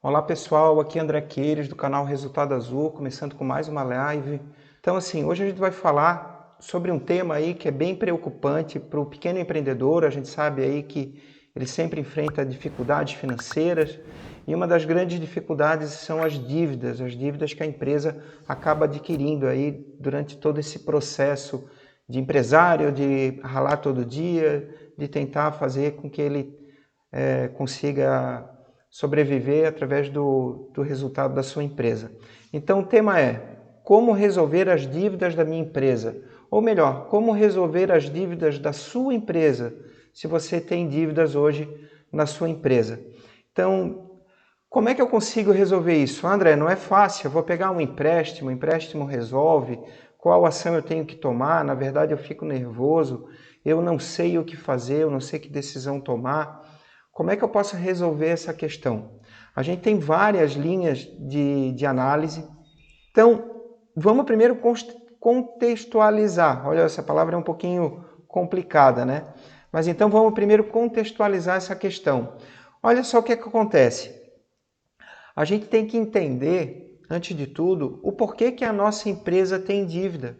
Olá pessoal, aqui é André Queires do canal Resultado Azul, começando com mais uma live. Então assim, hoje a gente vai falar sobre um tema aí que é bem preocupante para o pequeno empreendedor. A gente sabe aí que ele sempre enfrenta dificuldades financeiras e uma das grandes dificuldades são as dívidas que a empresa acaba adquirindo aí durante todo esse processo de empresário, de ralar todo dia, de tentar fazer com que ele consiga sobreviver através do resultado da sua empresa. Então o tema é como resolver as dívidas da minha empresa, ou melhor, como resolver as dívidas da sua empresa, se você tem dívidas hoje na sua empresa. Então, como é que eu consigo resolver isso? André, não é fácil, eu vou pegar um empréstimo, o empréstimo resolve, qual ação eu tenho que tomar? Na verdade eu fico nervoso, eu não sei o que fazer, eu não sei que decisão tomar. Como é que eu posso resolver essa questão? A gente tem várias linhas de análise. Então, vamos primeiro contextualizar. Olha, essa palavra é um pouquinho complicada, né? Mas então vamos primeiro contextualizar essa questão. Olha só o que é que acontece. A gente tem que entender, antes de tudo, o porquê que a nossa empresa tem dívida.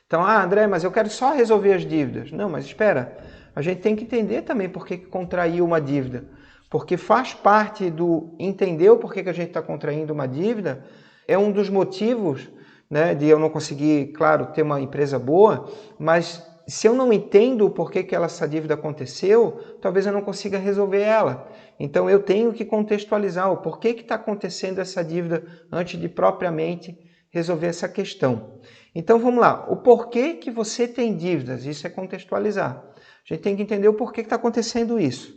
Então, André, mas eu quero só resolver as dívidas. Não, mas espera, a gente tem que entender também por que contraiu uma dívida. Porque faz parte do entender o porquê que a gente está contraindo uma dívida, é um dos motivos, né, de eu não conseguir, claro, ter uma empresa boa, mas se eu não entendo o porquê que essa dívida aconteceu, talvez eu não consiga resolver ela. Então eu tenho que contextualizar o porquê que está acontecendo essa dívida antes de propriamente resolver essa questão. Então vamos lá, o porquê que você tem dívidas, isso é contextualizar. A gente tem que entender o porquê que está acontecendo isso.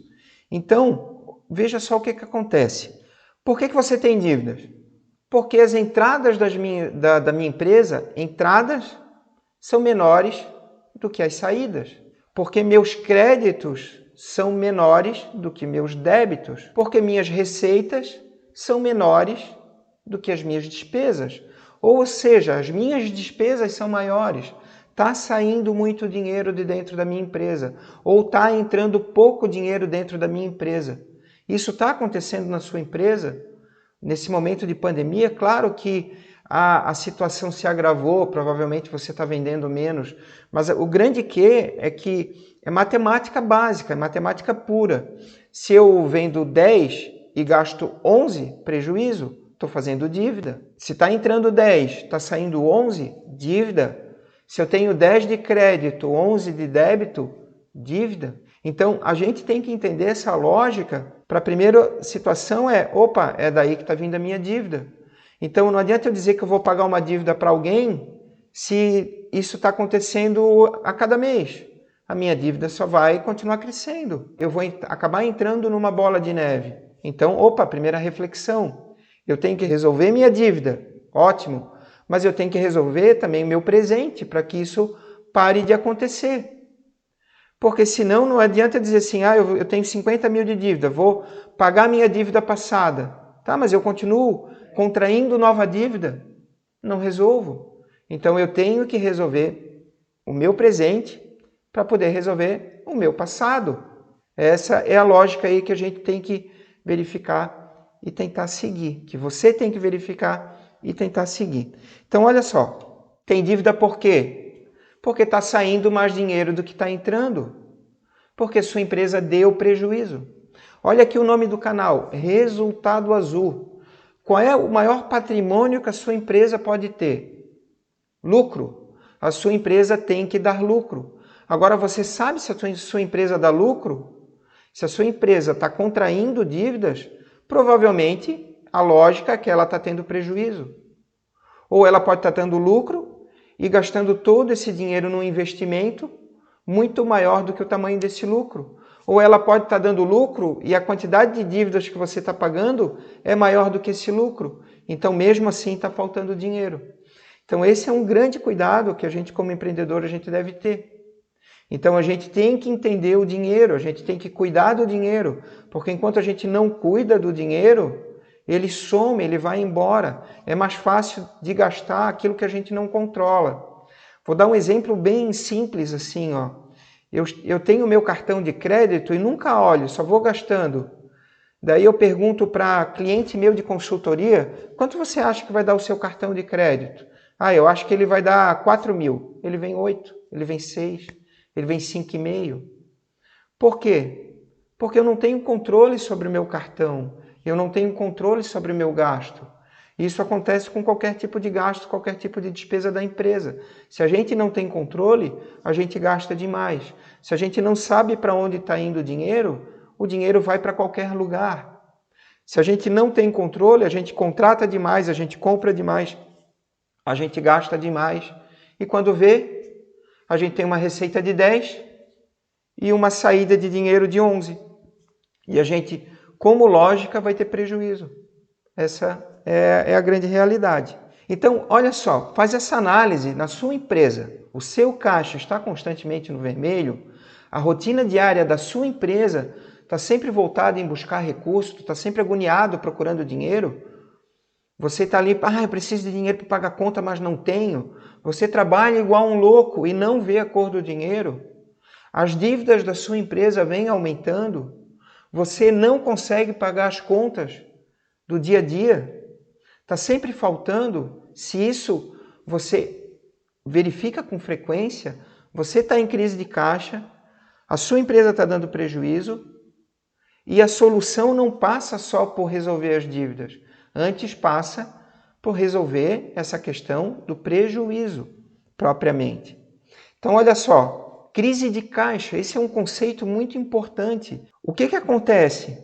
Então, veja só o que acontece. Por que você tem dívidas? Porque as entradas da minha empresa, entradas são menores do que as saídas. Porque meus créditos são menores do que meus débitos. Porque minhas receitas são menores do que as minhas despesas. Ou seja, as minhas despesas são maiores. Está saindo muito dinheiro de dentro da minha empresa. Ou está entrando pouco dinheiro dentro da minha empresa. Isso está acontecendo na sua empresa? Nesse momento de pandemia, claro que a situação se agravou, provavelmente você está vendendo menos, mas o grande é que é matemática básica, é matemática pura. Se eu vendo 10 e gasto 11, prejuízo, estou fazendo dívida. Se está entrando 10, está saindo 11, dívida. Se eu tenho 10 de crédito, 11 de débito, dívida. Então, a gente tem que entender essa lógica. Para a primeira situação é daí que está vindo a minha dívida. Então, não adianta eu dizer que eu vou pagar uma dívida para alguém se isso está acontecendo a cada mês. A minha dívida só vai continuar crescendo. Eu vou acabar entrando numa bola de neve. Então, primeira reflexão. Eu tenho que resolver minha dívida. Ótimo. Mas eu tenho que resolver também o meu presente para que isso pare de acontecer. Porque senão não adianta dizer assim, eu tenho 50 mil de dívida, vou pagar minha dívida passada. Tá, mas eu continuo contraindo nova dívida. Não resolvo. Então eu tenho que resolver o meu presente para poder resolver o meu passado. Essa é a lógica aí que a gente tem que verificar e tentar seguir. Que você tem que verificar e tentar seguir. Então olha só, tem dívida por quê? Porque está saindo mais dinheiro do que está entrando. Porque sua empresa deu prejuízo. Olha aqui o nome do canal, Resultado Azul. Qual é o maior patrimônio que a sua empresa pode ter? Lucro. A sua empresa tem que dar lucro. Agora, você sabe se a sua empresa dá lucro? Se a sua empresa está contraindo dívidas, provavelmente a lógica é que ela está tendo prejuízo. Ou ela pode estar dando lucro e gastando todo esse dinheiro num investimento muito maior do que o tamanho desse lucro. Ou ela pode estar dando lucro e a quantidade de dívidas que você está pagando é maior do que esse lucro. Então, mesmo assim, está faltando dinheiro. Então, esse é um grande cuidado que a gente, como empreendedor, a gente deve ter. Então, a gente tem que entender o dinheiro, a gente tem que cuidar do dinheiro, porque enquanto a gente não cuida do dinheiro, ele some, ele vai embora. É mais fácil de gastar aquilo que a gente não controla. Vou dar um exemplo bem simples assim, ó. Eu tenho meu cartão de crédito e nunca olho, só vou gastando. Daí eu pergunto para cliente meu de consultoria, quanto você acha que vai dar o seu cartão de crédito? Eu acho que ele vai dar 4.000. Ele vem 8, ele vem 6, ele vem 5,5. Por quê? Porque eu não tenho controle sobre o meu cartão, eu não tenho controle sobre o meu gasto. Isso acontece com qualquer tipo de gasto, qualquer tipo de despesa da empresa. Se a gente não tem controle, a gente gasta demais. Se a gente não sabe para onde está indo o dinheiro vai para qualquer lugar. Se a gente não tem controle, a gente contrata demais, a gente compra demais, a gente gasta demais. E quando vê, a gente tem uma receita de 10 e uma saída de dinheiro de 11. E a gente, como lógica, vai ter prejuízo. Essa é a grande realidade. Então, olha só, faz essa análise na sua empresa. O seu caixa está constantemente no vermelho? A rotina diária da sua empresa está sempre voltada em buscar recursos? Está sempre agoniado procurando dinheiro? Você está ali, eu preciso de dinheiro para pagar a conta, mas não tenho. Você trabalha igual um louco e não vê a cor do dinheiro? As dívidas da sua empresa vêm aumentando? Você não consegue pagar as contas do dia a dia? Está sempre faltando? Se isso você verifica com frequência, você está em crise de caixa, a sua empresa está dando prejuízo e a solução não passa só por resolver as dívidas, antes passa por resolver essa questão do prejuízo propriamente. Então, olha só, crise de caixa, esse é um conceito muito importante. O que acontece?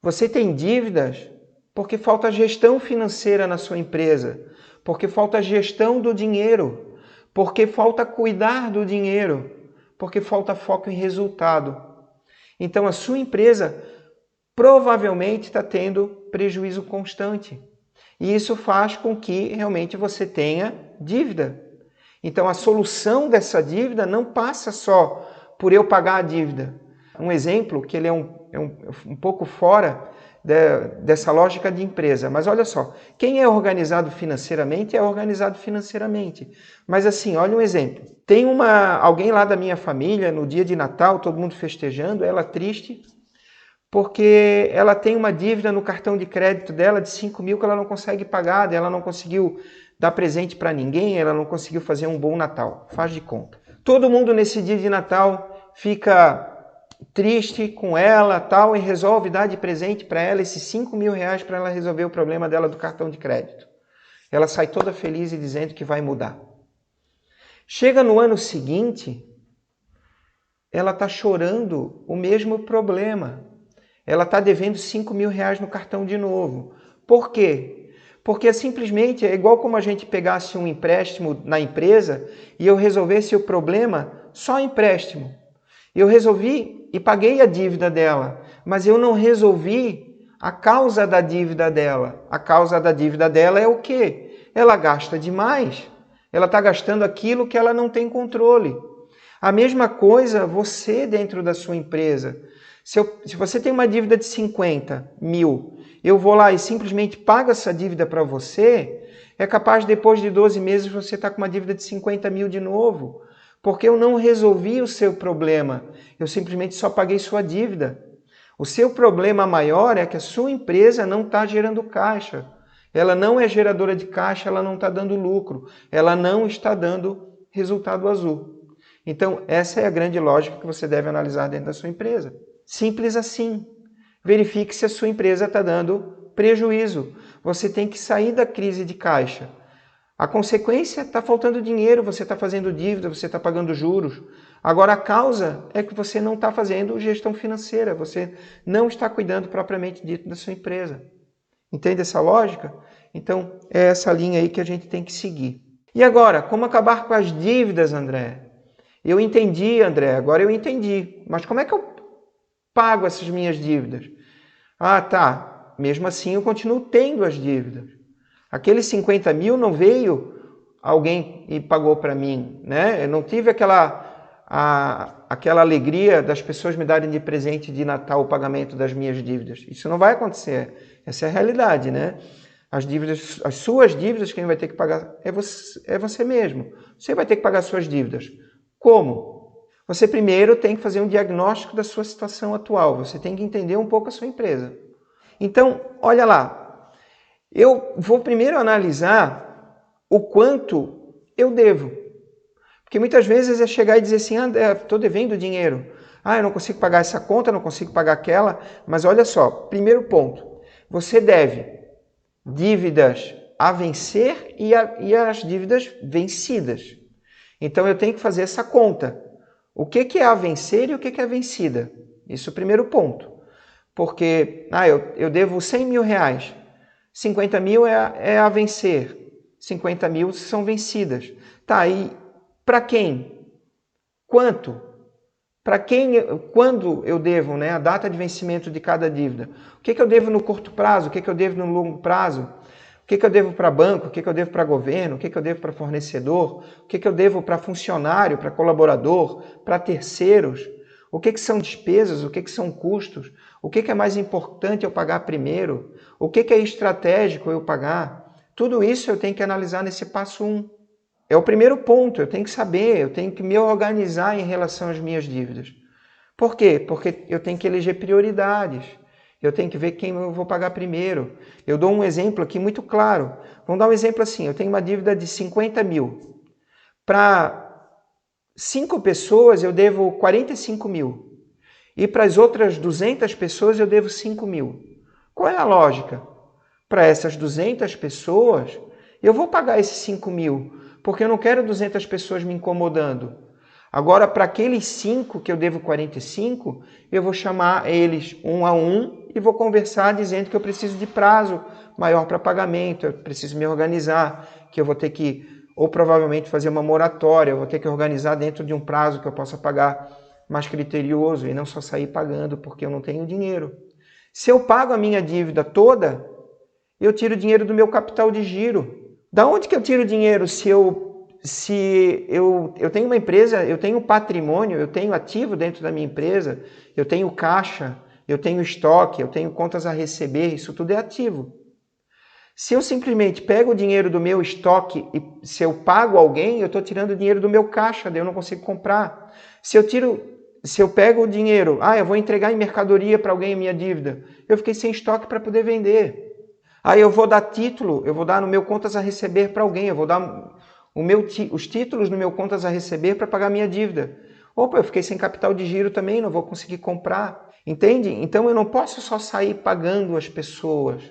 Você tem dívidas porque falta gestão financeira na sua empresa, porque falta gestão do dinheiro, porque falta cuidar do dinheiro, porque falta foco em resultado. Então a sua empresa provavelmente está tendo prejuízo constante. E isso faz com que realmente você tenha dívida. Então a solução dessa dívida não passa só por eu pagar a dívida. Um exemplo que ele é um pouco fora dessa lógica de empresa. Mas olha só, quem é organizado financeiramente é organizado financeiramente. Mas assim, olha um exemplo. Tem alguém lá da minha família, no dia de Natal, todo mundo festejando, ela triste, porque ela tem uma dívida no cartão de crédito dela de 5.000 que ela não consegue pagar, ela não conseguiu dar presente para ninguém, ela não conseguiu fazer um bom Natal. Faz de conta. Todo mundo nesse dia de Natal fica triste com ela tal e resolve dar de presente para ela esses 5.000 reais para ela resolver o problema dela do cartão de crédito. Ela sai toda feliz e dizendo que vai mudar. Chega no ano seguinte, ela está chorando o mesmo problema. Ela está devendo 5.000 reais no cartão de novo. Por quê? Porque simplesmente é igual como a gente pegasse um empréstimo na empresa e eu resolvesse o problema só empréstimo. Eu resolvi e paguei a dívida dela, mas eu não resolvi a causa da dívida dela. A causa da dívida dela é o quê? Ela gasta demais. Ela está gastando aquilo que ela não tem controle. A mesma coisa você dentro da sua empresa. Se você tem uma dívida de 50.000, eu vou lá e simplesmente pago essa dívida para você, é capaz depois de 12 meses você estar com uma dívida de 50.000 de novo. Porque eu não resolvi o seu problema, eu simplesmente só paguei sua dívida. O seu problema maior é que a sua empresa não está gerando caixa. Ela não é geradora de caixa, ela não está dando lucro, ela não está dando resultado azul. Então, essa é a grande lógica que você deve analisar dentro da sua empresa. Simples assim. Verifique se a sua empresa está dando prejuízo. Você tem que sair da crise de caixa. A consequência está faltando dinheiro, você está fazendo dívida, você está pagando juros. Agora a causa é que você não está fazendo gestão financeira, você não está cuidando propriamente dito da sua empresa. Entende essa lógica? Então é essa linha aí que a gente tem que seguir. E agora, como acabar com as dívidas, André? Eu entendi, André, agora eu entendi. Mas como é que eu pago essas minhas dívidas? Tá, mesmo assim eu continuo tendo as dívidas. Aqueles 50.000 não veio alguém e pagou para mim, né? Eu não tive aquela alegria das pessoas me darem de presente de Natal o pagamento das minhas dívidas. Isso não vai acontecer. Essa é a realidade, né? As dívidas, as suas dívidas, quem vai ter que pagar é você mesmo. Você vai ter que pagar suas dívidas. Como? Você primeiro tem que fazer um diagnóstico da sua situação atual. Você tem que entender um pouco a sua empresa. Então, olha lá, eu vou primeiro analisar o quanto eu devo. Porque muitas vezes é chegar e dizer assim, estou devendo dinheiro. Eu não consigo pagar essa conta, não consigo pagar aquela. Mas olha só, primeiro ponto, você deve dívidas a vencer e as dívidas vencidas. Então eu tenho que fazer essa conta. O que é a vencer e o que é a vencida? Isso é o primeiro ponto. Porque eu devo 100 mil reais, 50 mil é a vencer, 50 mil são vencidas. Tá, e para quem? Quanto? Para quem, quando eu devo, né? A data de vencimento de cada dívida. O que eu devo no curto prazo? O que eu devo no longo prazo? O que eu devo para banco? O que eu devo para governo? O que eu devo para fornecedor? O que eu devo para funcionário, para colaborador, para terceiros? O que são despesas? O que são custos? O que é mais importante eu pagar primeiro? O que é estratégico eu pagar? Tudo isso eu tenho que analisar nesse passo 1. É o primeiro ponto, eu tenho que saber, eu tenho que me organizar em relação às minhas dívidas. Por quê? Porque eu tenho que eleger prioridades. Eu tenho que ver quem eu vou pagar primeiro. Eu dou um exemplo aqui muito claro. Vamos dar um exemplo assim, eu tenho uma dívida de 50 mil. Para 5 pessoas eu devo 45 mil. E para as outras 200 pessoas eu devo 5 mil. Qual é a lógica? Para essas 200 pessoas, eu vou pagar esses 5 mil, porque eu não quero 200 pessoas me incomodando. Agora, para aqueles 5 que eu devo 45, eu vou chamar eles um a um e vou conversar dizendo que eu preciso de prazo maior para pagamento, eu preciso me organizar, que eu vou ter que, ou provavelmente fazer uma moratória, eu vou ter que organizar dentro de um prazo que eu possa pagar mais criterioso e não só sair pagando porque eu não tenho dinheiro. Se eu pago a minha dívida toda, eu tiro dinheiro do meu capital de giro. Da onde que eu tiro dinheiro se eu tenho uma empresa, eu tenho patrimônio, eu tenho ativo dentro da minha empresa, eu tenho caixa, eu tenho estoque, eu tenho contas a receber, isso tudo é ativo. Se eu simplesmente pego o dinheiro do meu estoque e se eu pago alguém, eu estou tirando o dinheiro do meu caixa, daí eu não consigo comprar. Se eu pego o dinheiro, eu vou entregar em mercadoria para alguém a minha dívida, eu fiquei sem estoque para poder vender. Aí eu vou dar título, eu vou dar no meu contas a receber para alguém, eu vou dar os títulos no meu contas a receber para pagar minha dívida. Opa, eu fiquei sem capital de giro também, não vou conseguir comprar. Entende? Então eu não posso só sair pagando as pessoas,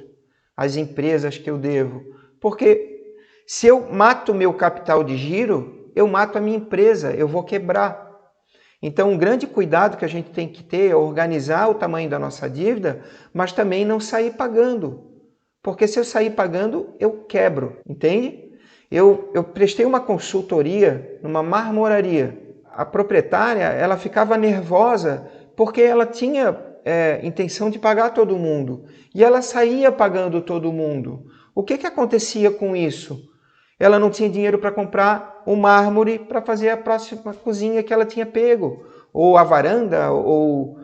as empresas que eu devo. Porque se eu mato o meu capital de giro, eu mato a minha empresa, eu vou quebrar. Então, um grande cuidado que a gente tem que ter é organizar o tamanho da nossa dívida, mas também não sair pagando. Porque se eu sair pagando, eu quebro, entende? Eu prestei uma consultoria numa marmoraria. A proprietária, ela ficava nervosa porque ela tinha intenção de pagar todo mundo. E ela saía pagando todo mundo. O que acontecia com isso? Ela não tinha dinheiro para comprar o mármore para fazer a próxima cozinha que ela tinha pego. Ou a varanda, ou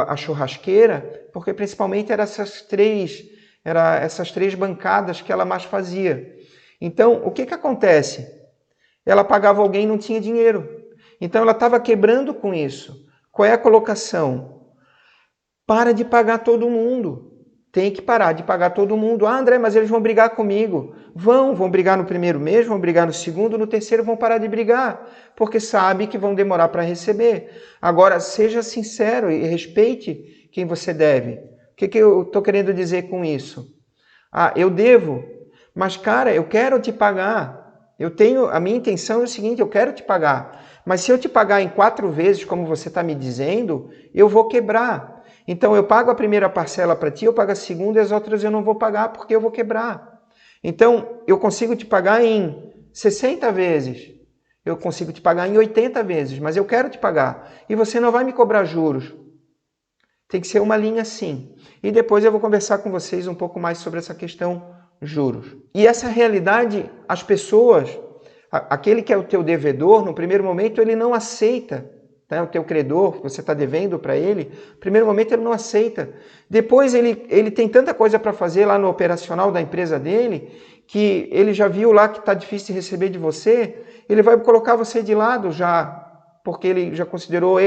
a churrasqueira, porque principalmente eram essas três bancadas que ela mais fazia. Então, o que acontece? Ela pagava alguém e não tinha dinheiro. Então, ela estava quebrando com isso. Qual é a colocação? Para de pagar todo mundo. Tem que parar de pagar todo mundo. André, mas eles vão brigar comigo. Vão brigar no primeiro mês, vão brigar no segundo, no terceiro vão parar de brigar, porque sabe que vão demorar para receber. Agora, seja sincero e respeite quem você deve. O que eu estou querendo dizer com isso? Eu devo, mas cara, eu quero te pagar. A minha intenção é o seguinte, eu quero te pagar. Mas se eu te pagar em 4 vezes, como você está me dizendo, eu vou quebrar. Então eu pago a primeira parcela para ti, eu pago a segunda e as outras eu não vou pagar porque eu vou quebrar. Então eu consigo te pagar em 60 vezes, eu consigo te pagar em 80 vezes, mas eu quero te pagar. E você não vai me cobrar juros. Tem que ser uma linha assim. E depois eu vou conversar com vocês um pouco mais sobre essa questão juros. E essa realidade, as pessoas, aquele que é o teu devedor, no primeiro momento ele não aceita, tá? O teu credor, que você está devendo para ele, no primeiro momento ele não aceita. Depois ele tem tanta coisa para fazer lá no operacional da empresa dele, que ele já viu lá que está difícil de receber de você, ele vai colocar você de lado já, porque ele já considerou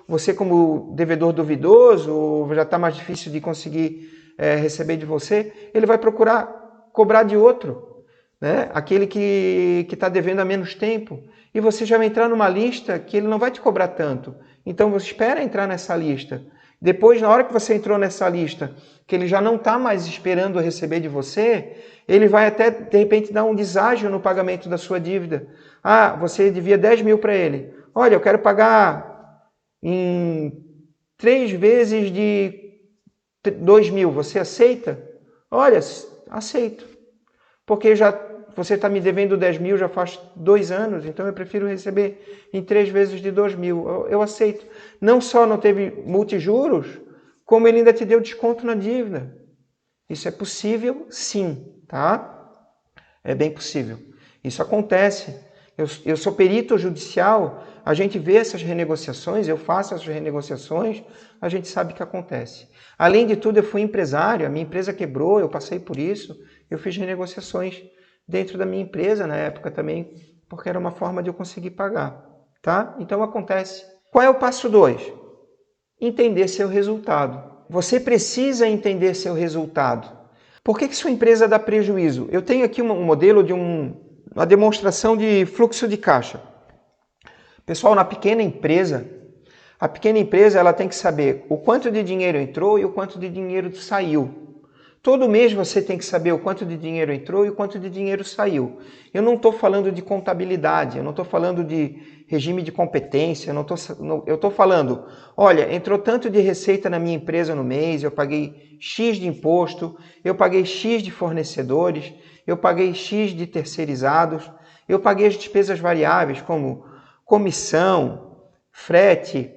você como devedor duvidoso, ou já está mais difícil de conseguir receber de você, ele vai procurar cobrar de outro, né? Aquele que está devendo há menos tempo. E você já vai entrar numa lista que ele não vai te cobrar tanto. Então você espera entrar nessa lista. Depois, na hora que você entrou nessa lista, que ele já não está mais esperando receber de você, ele vai até, de repente, dar um deságio no pagamento da sua dívida. Ah, você devia 10 mil para ele. Olha, eu quero pagar em 3 vezes de 2 mil. Você aceita? Olha, aceito. Porque você está me devendo 10 mil já faz 2 anos, então eu prefiro receber em 3 vezes de 2 mil. Eu aceito. Não só não teve multijuros, como ele ainda te deu desconto na dívida. Isso é possível, sim, tá? É bem possível. Isso acontece. Eu sou perito judicial, a gente vê essas renegociações, eu faço essas renegociações, a gente sabe que acontece. Além de tudo, eu fui empresário, a minha empresa quebrou, eu passei por isso, eu fiz renegociações dentro da minha empresa na época também, porque era uma forma de eu conseguir pagar, tá? Então acontece. Qual é o passo 2? Entender seu resultado. Você precisa entender seu resultado. Por que sua empresa dá prejuízo? Eu tenho aqui um modelo de uma demonstração de fluxo de caixa. Pessoal, na pequena empresa, a pequena empresa ela tem que saber o quanto de dinheiro entrou e o quanto de dinheiro saiu. Todo mês você tem que saber o quanto de dinheiro entrou e o quanto de dinheiro saiu. Eu não estou falando de contabilidade, eu não estou falando de regime de competência, eu estou falando, olha, entrou tanto de receita na minha empresa no mês, eu paguei X de imposto, eu paguei X de fornecedores, eu paguei X de terceirizados, eu paguei as despesas variáveis como comissão, frete,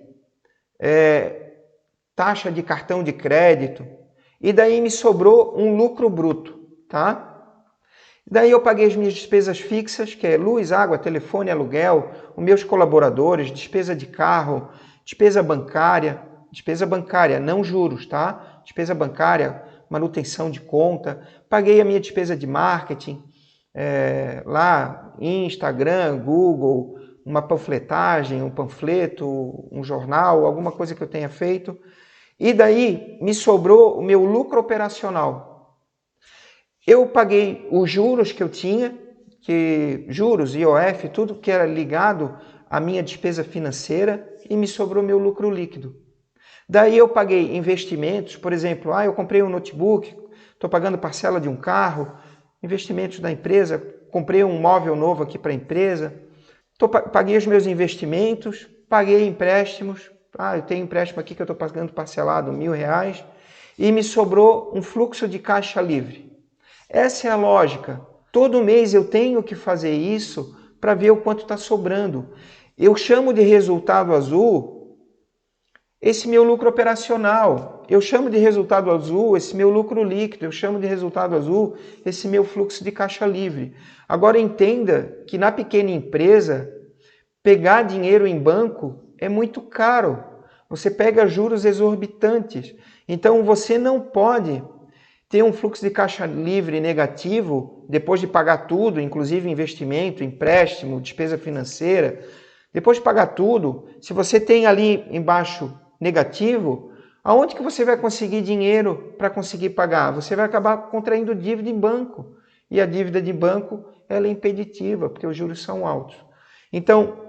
taxa de cartão de crédito, e daí me sobrou um lucro bruto, tá? Daí eu paguei as minhas despesas fixas, que é luz, água, telefone, aluguel, os meus colaboradores, despesa de carro, despesa bancária, não juros, tá? Despesa bancária, manutenção de conta, paguei a minha despesa de marketing, lá em Instagram, Google, uma panfletagem, um panfleto, um jornal, alguma coisa que eu tenha feito. E daí me sobrou o meu lucro operacional. Eu paguei os juros que eu tinha, juros, IOF, tudo que era ligado à minha despesa financeira e me sobrou meu lucro líquido. Daí eu paguei investimentos, por exemplo, eu comprei um notebook, estou pagando parcela de um carro, investimentos da empresa, comprei um móvel novo aqui para a empresa, paguei os meus investimentos, paguei empréstimos, eu tenho empréstimo aqui que eu estou pagando parcelado R$1.000 e me sobrou um fluxo de caixa livre. Essa é a lógica. Todo mês eu tenho que fazer isso para ver o quanto está sobrando. Eu chamo de resultado azul esse meu lucro operacional. Eu chamo de resultado azul esse meu lucro líquido. Eu chamo de resultado azul esse meu fluxo de caixa livre. Agora entenda que na pequena empresa, pegar dinheiro em banco é muito caro. Você pega juros exorbitantes. Então você não pode ter um fluxo de caixa livre negativo depois de pagar tudo, inclusive investimento, empréstimo, despesa financeira. Depois de pagar tudo, se você tem ali embaixo negativo, aonde que você vai conseguir dinheiro para conseguir pagar? Você vai acabar contraindo dívida em banco. E a dívida de banco ela é impeditiva, porque os juros são altos. Então,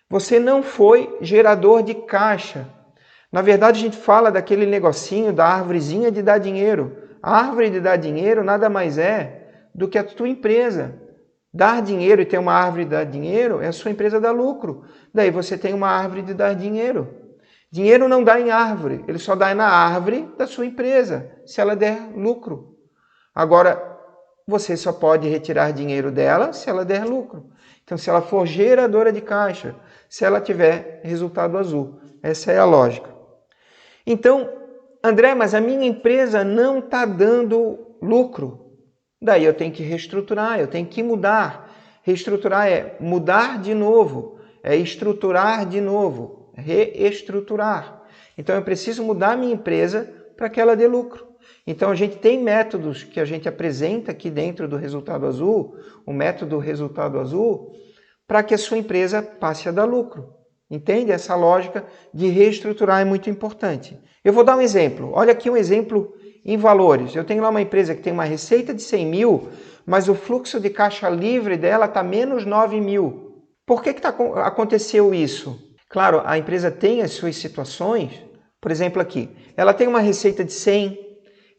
você não foi gerador de caixa. Na verdade, a gente fala daquele negocinho da árvorezinha de dar dinheiro. A árvore de dar dinheiro nada mais é do que a tua empresa. Dar dinheiro e ter uma árvore de dar dinheiro é a sua empresa dar lucro. Daí você tem uma árvore de dar dinheiro. Dinheiro não dá em árvore, ele só dá na árvore da sua empresa, se ela der lucro. Agora, você só pode retirar dinheiro dela se ela der lucro. Então, se ela for geradora de caixa, se ela tiver resultado azul. Essa é a lógica. Então, André, mas a minha empresa não está dando lucro. Daí eu tenho que reestruturar, eu tenho que mudar. Reestruturar é mudar de novo, é estruturar de novo, reestruturar. Então eu preciso mudar a minha empresa para que ela dê lucro. Então a gente tem métodos que a gente apresenta aqui dentro do Resultado Azul, o método Resultado Azul, para que a sua empresa passe a dar lucro. Entende? Essa lógica de reestruturar é muito importante. Eu vou dar um exemplo. Olha aqui um exemplo em valores. Eu tenho lá uma empresa que tem uma receita de 100 mil, mas o fluxo de caixa livre dela está menos 9 mil. Por que aconteceu isso? Claro, a empresa tem as suas situações. Por exemplo aqui, ela tem uma receita de 100,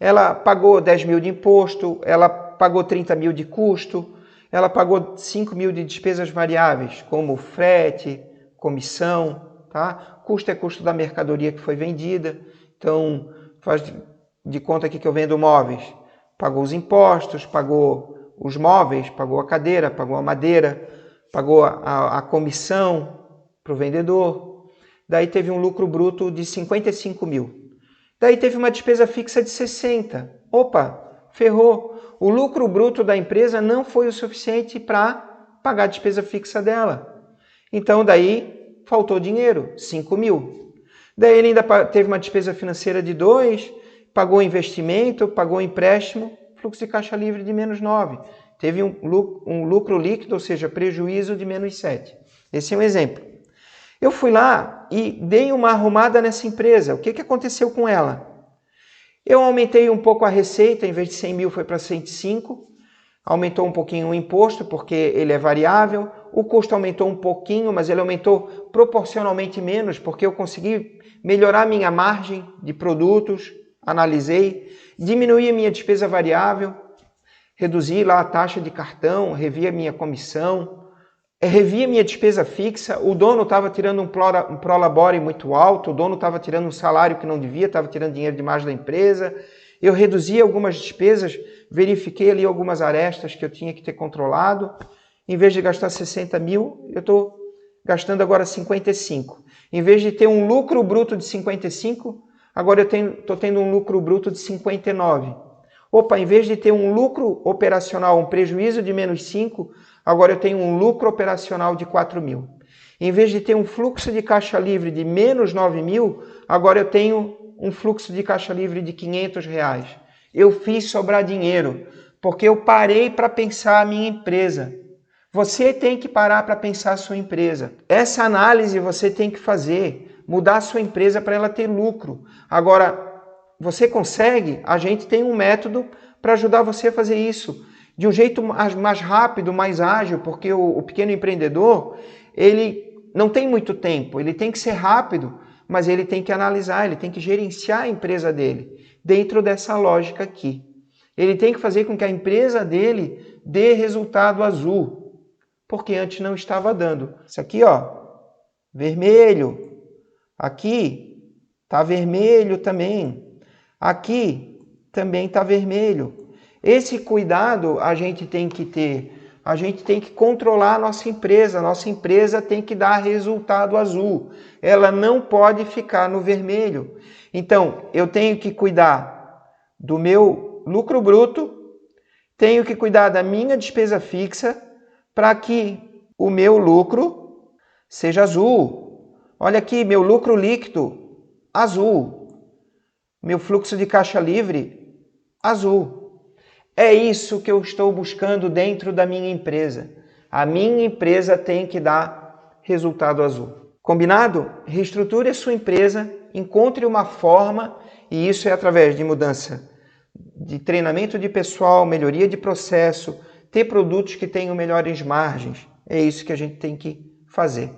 ela pagou 10 mil de imposto, ela pagou 30 mil de custo, ela pagou 5 mil de despesas variáveis, como frete, comissão, tá? Custo é custo da mercadoria que foi vendida. Então, faz de conta aqui que eu vendo móveis. Pagou os impostos, pagou os móveis, pagou a cadeira, pagou a madeira, pagou a comissão para o vendedor. Daí teve um lucro bruto de 55 mil. Daí teve uma despesa fixa de 60. Opa, ferrou. O lucro bruto da empresa não foi o suficiente para pagar a despesa fixa dela. Então daí faltou dinheiro, 5 mil. Daí ele ainda teve uma despesa financeira de 2, pagou investimento, pagou empréstimo, fluxo de caixa livre de menos 9. Teve um lucro líquido, ou seja, prejuízo de menos 7. Esse é um exemplo. Eu fui lá e dei uma arrumada nessa empresa. O que aconteceu com ela? Eu aumentei um pouco a receita, em vez de 100 mil foi para 105. Aumentou um pouquinho o imposto, porque ele é variável. O custo aumentou um pouquinho, mas ele aumentou proporcionalmente menos, porque eu consegui melhorar minha margem de produtos, analisei, diminuí a minha despesa variável, reduzi lá a taxa de cartão, revi a minha comissão, revi a minha despesa fixa. O dono estava tirando um prolabore muito alto, o dono estava tirando um salário que não devia, estava tirando dinheiro demais da empresa. Eu reduzi algumas despesas, verifiquei ali algumas arestas que eu tinha que ter controlado. Em vez de gastar 60 mil, eu estou gastando agora 55. Em vez de ter um lucro bruto de 55, agora eu estou tendo um lucro bruto de 59. Opa, em vez de ter um lucro operacional, um prejuízo de menos 5, agora eu tenho um lucro operacional de 4 mil. Em vez de ter um fluxo de caixa livre de menos 9 mil, agora eu tenho um fluxo de caixa livre de 500 reais. Eu fiz sobrar dinheiro, porque eu parei para pensar a minha empresa. Você tem que parar para pensar a sua empresa. Essa análise você tem que fazer, mudar a sua empresa para ela ter lucro. Agora, você consegue? A gente tem um método para ajudar você a fazer isso de um jeito mais rápido, mais ágil, porque o pequeno empreendedor, ele não tem muito tempo, ele tem que ser rápido, mas ele tem que analisar, ele tem que gerenciar a empresa dele dentro dessa lógica aqui. Ele tem que fazer com que a empresa dele dê resultado azul, porque antes não estava dando. Isso aqui, ó, vermelho. Aqui tá vermelho também. Aqui também está vermelho. Esse cuidado a gente tem que ter. A gente tem que controlar a nossa empresa. A nossa empresa tem que dar resultado azul. Ela não pode ficar no vermelho. Então, eu tenho que cuidar do meu lucro bruto, tenho que cuidar da minha despesa fixa para que o meu lucro seja azul. Olha aqui, meu lucro líquido, azul. Meu fluxo de caixa livre, azul. É isso que eu estou buscando dentro da minha empresa. A minha empresa tem que dar resultado azul. Combinado? Reestruture a sua empresa, encontre uma forma, e isso é através de mudança de treinamento de pessoal, melhoria de processo, ter produtos que tenham melhores margens. É isso que a gente tem que fazer.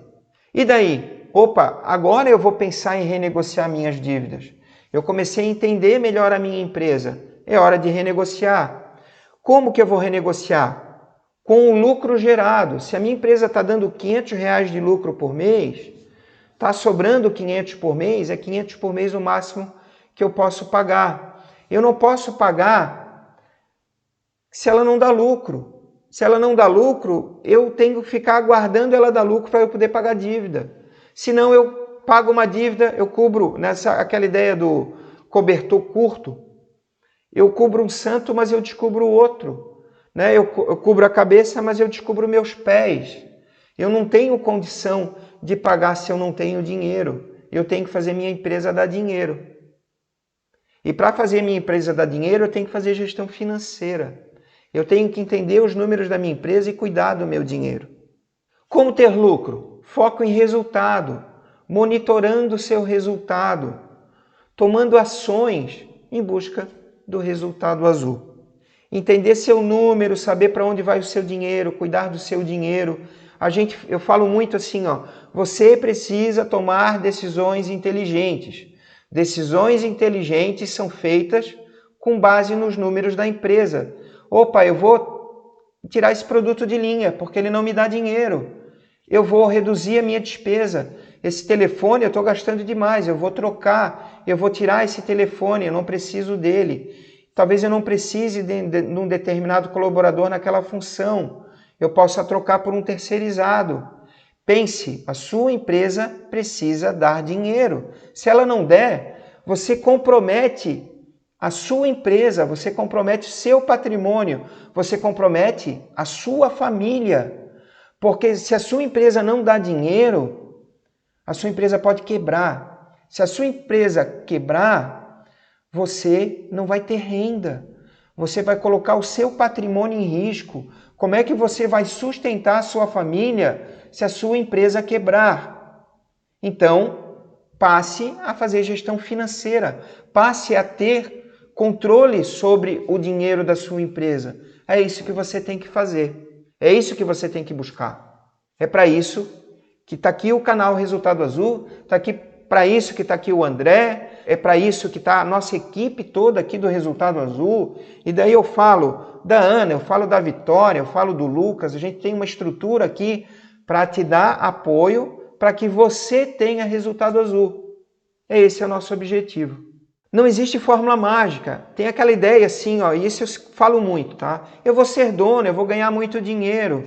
E daí? Opa, agora eu vou pensar em renegociar minhas dívidas. Eu comecei a entender melhor a minha empresa. É hora de renegociar. Como que eu vou renegociar? Com o lucro gerado. Se a minha empresa está dando 500 reais de lucro por mês, está sobrando 500 por mês, é 500 por mês o máximo que eu posso pagar. Eu não posso pagar se ela não dá lucro. Se ela não dá lucro, eu tenho que ficar aguardando ela dar lucro para eu poder pagar a dívida. Senão eu pago uma dívida, eu cubro, aquela ideia do cobertor curto, eu cubro um santo, mas eu descubro o outro. Né? Eu cubro a cabeça, mas eu descubro meus pés. Eu não tenho condição de pagar se eu não tenho dinheiro. Eu tenho que fazer minha empresa dar dinheiro. E para fazer minha empresa dar dinheiro, eu tenho que fazer gestão financeira. Eu tenho que entender os números da minha empresa e cuidar do meu dinheiro. Como ter lucro? Foco em resultado. Monitorando o seu resultado, tomando ações em busca do resultado azul. Entender seu número, saber para onde vai o seu dinheiro, cuidar do seu dinheiro. Eu falo muito assim, ó, você precisa tomar decisões inteligentes. Decisões inteligentes são feitas com base nos números da empresa. Opa, eu vou tirar esse produto de linha porque ele não me dá dinheiro. Eu vou reduzir a minha despesa. Esse telefone eu estou gastando demais, eu vou trocar, eu vou tirar esse telefone, eu não preciso dele. Talvez eu não precise de um determinado colaborador naquela função. Eu possa trocar por um terceirizado. Pense, a sua empresa precisa dar dinheiro. Se ela não der, você compromete a sua empresa, você compromete o seu patrimônio, você compromete a sua família. Porque se a sua empresa não dá dinheiro, a sua empresa pode quebrar. Se a sua empresa quebrar, você não vai ter renda. Você vai colocar o seu patrimônio em risco. Como é que você vai sustentar a sua família se a sua empresa quebrar? Então, passe a fazer gestão financeira. Passe a ter controle sobre o dinheiro da sua empresa. É isso que você tem que fazer. É isso que você tem que buscar. É para isso que está aqui o canal Resultado Azul, está aqui para isso que está aqui o André, é para isso que está a nossa equipe toda aqui do Resultado Azul. E daí eu falo da Ana, eu falo da Vitória, eu falo do Lucas. A gente tem uma estrutura aqui para te dar apoio para que você tenha resultado azul. Esse é o nosso objetivo. Não existe fórmula mágica. Tem aquela ideia assim, ó, e isso eu falo muito, tá? Eu vou ser dono, eu vou ganhar muito dinheiro.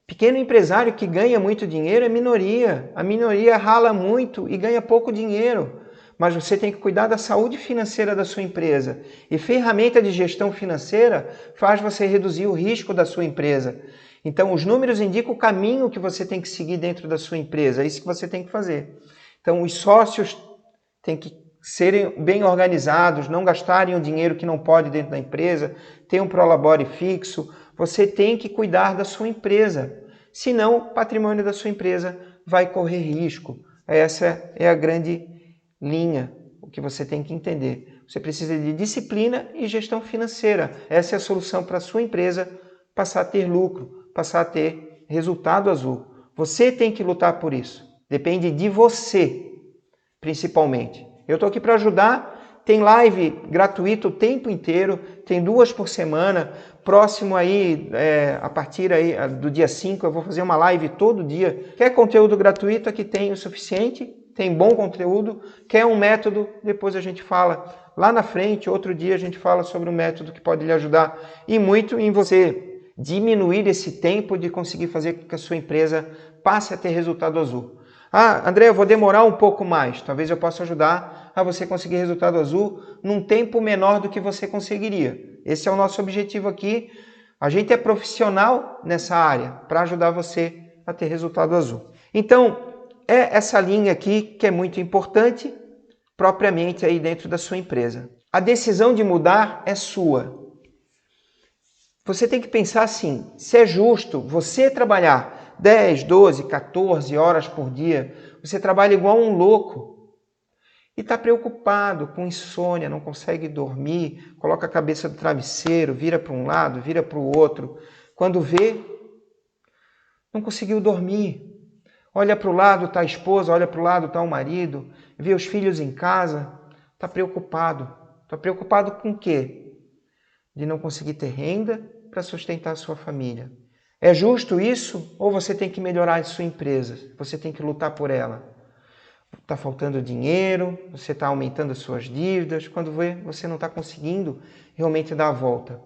Pequeno empresário que ganha muito dinheiro é minoria. A minoria rala muito e ganha pouco dinheiro. Mas você tem que cuidar da saúde financeira da sua empresa. E ferramenta de gestão financeira faz você reduzir o risco da sua empresa. Então, os números indicam o caminho que você tem que seguir dentro da sua empresa. É isso que você tem que fazer. Então, os sócios têm que serem bem organizados, não gastarem o dinheiro que não pode dentro da empresa, ter um prolabore fixo. Você tem que cuidar da sua empresa. Senão, o patrimônio da sua empresa vai correr risco. Essa é a grande linha, o que você tem que entender. Você precisa de disciplina e gestão financeira. Essa é a solução para a sua empresa passar a ter lucro, passar a ter resultado azul. Você tem que lutar por isso. Depende de você, principalmente. Eu estou aqui para ajudar. Tem live gratuita o tempo inteiro, tem 2 por semana. Próximo aí, a partir aí do dia 5, eu vou fazer uma live todo dia. Quer conteúdo gratuito? Aqui tem o suficiente. Tem bom conteúdo, quer um método, depois a gente fala lá na frente, outro dia a gente fala sobre um método que pode lhe ajudar e muito em você diminuir esse tempo de conseguir fazer com que a sua empresa passe a ter resultado azul. Ah, André, eu vou demorar um pouco mais, talvez eu possa ajudar a você conseguir resultado azul num tempo menor do que você conseguiria. Esse é o nosso objetivo aqui. A gente é profissional nessa área para ajudar você a ter resultado azul. Então, é essa linha aqui que é muito importante, propriamente aí dentro da sua empresa. A decisão de mudar é sua. Você tem que pensar assim, se é justo você trabalhar 10, 12, 14 horas por dia, você trabalha igual um louco e está preocupado com insônia, não consegue dormir, coloca a cabeça no travesseiro, vira para um lado, vira para o outro. Quando vê, não conseguiu dormir. Olha para o lado, está a esposa, olha para o lado, está o marido, vê os filhos em casa, está preocupado. Está preocupado com o quê? De não conseguir ter renda para sustentar a sua família. É justo isso? Ou você tem que melhorar a sua empresa? Você tem que lutar por ela. Está faltando dinheiro, você está aumentando as suas dívidas, quando vê, você não está conseguindo realmente dar a volta.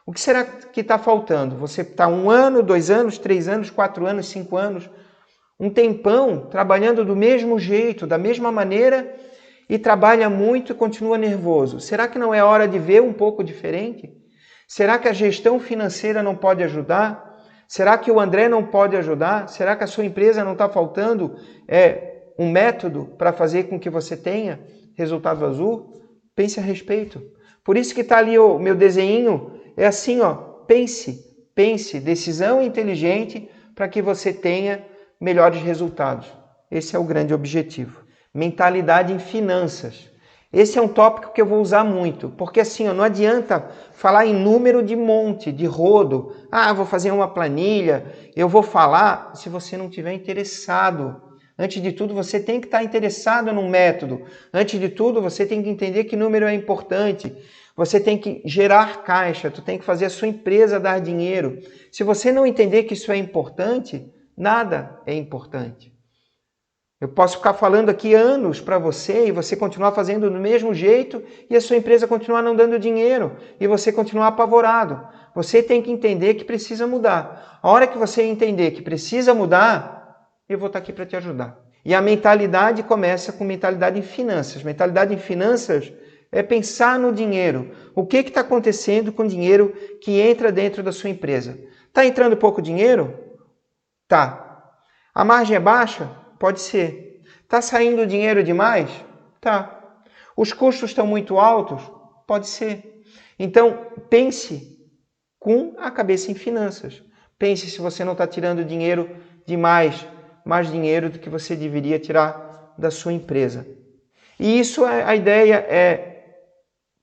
O que será que está faltando? Você está 1 ano, 2 anos, 3 anos, 4 anos, 5 anos... um tempão trabalhando do mesmo jeito, da mesma maneira e trabalha muito e continua nervoso. Será que não é hora de ver um pouco diferente? Será que a gestão financeira não pode ajudar? Será que o André não pode ajudar? Será que a sua empresa não está faltando um método para fazer com que você tenha resultado azul? Pense a respeito. Por isso que está ali o meu desenho, é assim, ó, pense, decisão inteligente para que você tenha melhores resultados. Esse é o grande objetivo. Mentalidade em finanças. Esse é um tópico que eu vou usar muito, porque assim, não adianta falar em número de monte, de rodo. Ah, vou fazer uma planilha, eu vou falar, se você não estiver interessado. Antes de tudo, você tem que estar interessado no método. Antes de tudo, você tem que entender que número é importante. Você tem que gerar caixa, tu tem que fazer a sua empresa dar dinheiro. Se você não entender que isso é importante, nada é importante. Eu posso ficar falando aqui anos para você e você continuar fazendo do mesmo jeito e a sua empresa continuar não dando dinheiro e você continuar apavorado. Você tem que entender que precisa mudar. A hora que você entender que precisa mudar, eu vou estar aqui para te ajudar. E a mentalidade começa com mentalidade em finanças. Mentalidade em finanças é pensar no dinheiro. O que está acontecendo com o dinheiro que entra dentro da sua empresa? Está entrando pouco dinheiro? Tá. A margem é baixa? Pode ser. Está saindo dinheiro demais? Tá. Os custos estão muito altos? Pode ser. Então, pense com a cabeça em finanças. Pense se você não está tirando dinheiro demais, mais dinheiro do que você deveria tirar da sua empresa. E isso, a ideia é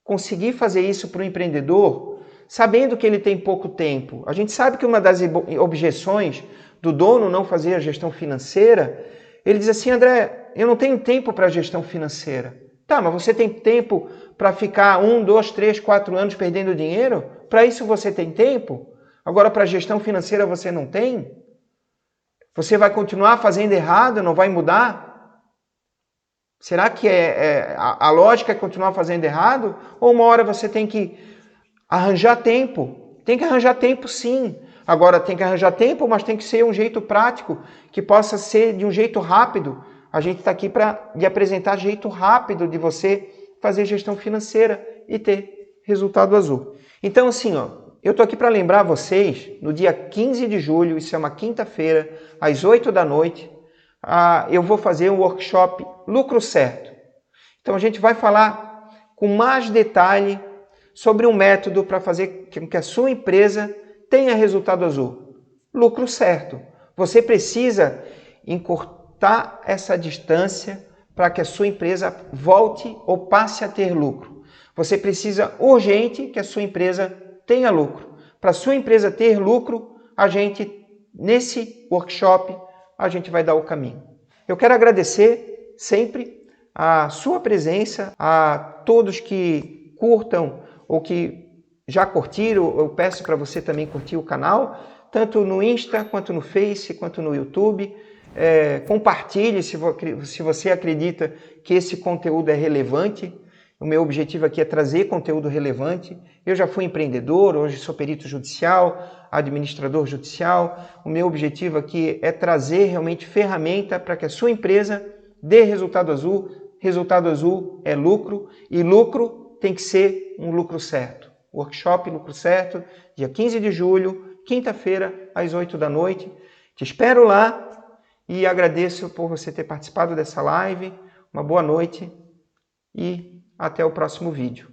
conseguir fazer isso para o empreendedor, sabendo que ele tem pouco tempo. A gente sabe que uma das objeções do dono não fazer a gestão financeira, ele diz assim, André, eu não tenho tempo para a gestão financeira. Tá, mas você tem tempo para ficar 1, 2, 3, 4 anos perdendo dinheiro? Para isso você tem tempo? Agora para a gestão financeira você não tem? Você vai continuar fazendo errado, não vai mudar? Será que a lógica é continuar fazendo errado? Ou uma hora você tem que arranjar tempo? Tem que arranjar tempo sim. Agora tem que arranjar tempo, mas tem que ser um jeito prático, que possa ser de um jeito rápido. A gente está aqui para lhe apresentar jeito rápido de você fazer gestão financeira e ter resultado azul. Então assim, eu estou aqui para lembrar vocês, no dia 15 de julho, isso é uma quinta-feira, às 8 da noite, eu vou fazer um workshop Lucro Certo. Então a gente vai falar com mais detalhe sobre um método para fazer com que a sua empresa tenha resultado azul. Lucro certo. Você precisa encurtar essa distância para que a sua empresa volte ou passe a ter lucro. Você precisa urgente que a sua empresa tenha lucro. Para a sua empresa ter lucro, nesse workshop, a gente vai dar o caminho. Eu quero agradecer sempre a sua presença, a todos que curtam ou que já curtiram, eu peço para você também curtir o canal, tanto no Insta, quanto no Face, quanto no YouTube. Compartilhe se você acredita que esse conteúdo é relevante. O meu objetivo aqui é trazer conteúdo relevante. Eu já fui empreendedor, hoje sou perito judicial, administrador judicial. O meu objetivo aqui é trazer realmente ferramenta para que a sua empresa dê resultado azul. Resultado azul é lucro e lucro tem que ser um lucro certo. Workshop Lucro Certo, dia 15 de julho, quinta-feira, às 8 da noite. Te espero lá e agradeço por você ter participado dessa live. Uma boa noite e até o próximo vídeo.